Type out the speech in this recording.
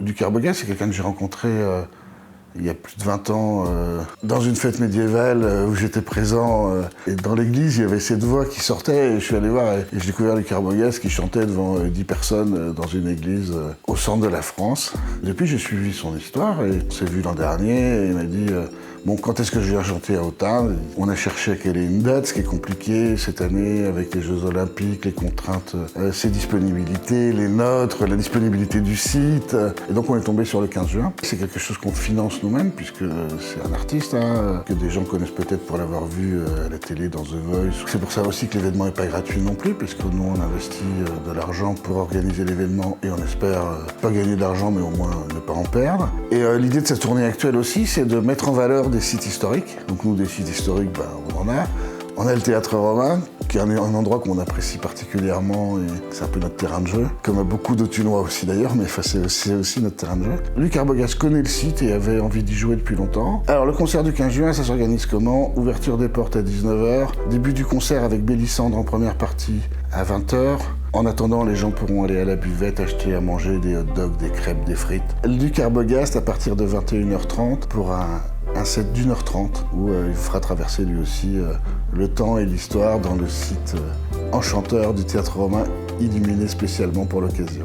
Luc Arbogast, c'est quelqu'un que j'ai rencontré il y a plus de 20 ans dans une fête médiévale où j'étais présent. Et dans l'église, il y avait cette voix qui sortait et je suis allé voir et j'ai découvert Luc Arbogast qui chantait devant 10 personnes dans une église au centre de la France. Depuis, j'ai suivi son histoire et on s'est vu l'an dernier et il m'a dit bon, quand est-ce que je viens chanter à Autun? On a cherché à caler une date, ce qui est compliqué cette année avec les Jeux Olympiques, les contraintes, ses disponibilités, les nôtres, la disponibilité du site. Et donc on est tombé sur le 15 juin. C'est quelque chose qu'on finance nous-mêmes puisque c'est un artiste que des gens connaissent peut-être pour l'avoir vu à la télé dans The Voice. C'est pour ça aussi que l'événement n'est pas gratuit non plus puisque nous on investit de l'argent pour organiser l'événement et on espère pas gagner de l'argent mais au moins ne pas en perdre. Et l'idée de cette tournée actuelle aussi, c'est de mettre en valeur des sites historiques. Donc nous, des sites historiques, on en a. On a le Théâtre Romain, qui est un endroit qu'on apprécie particulièrement et c'est un peu notre terrain de jeu, comme beaucoup d'Autunois aussi d'ailleurs, mais c'est aussi notre terrain de jeu. Luc Arbogast connaît le site et avait envie d'y jouer depuis longtemps. Alors le concert du 15 juin, ça s'organise comment? Ouverture des portes à 19h, début du concert avec Bélissandre en première partie à 20h. En attendant, les gens pourront aller à la buvette, acheter à manger des hot dogs, des crêpes, des frites. Luc Arbogast à partir de 21h30 pour un set d'1h30 où il fera traverser lui aussi le temps et l'histoire dans le site enchanteur du Théâtre Romain, illuminé spécialement pour l'occasion.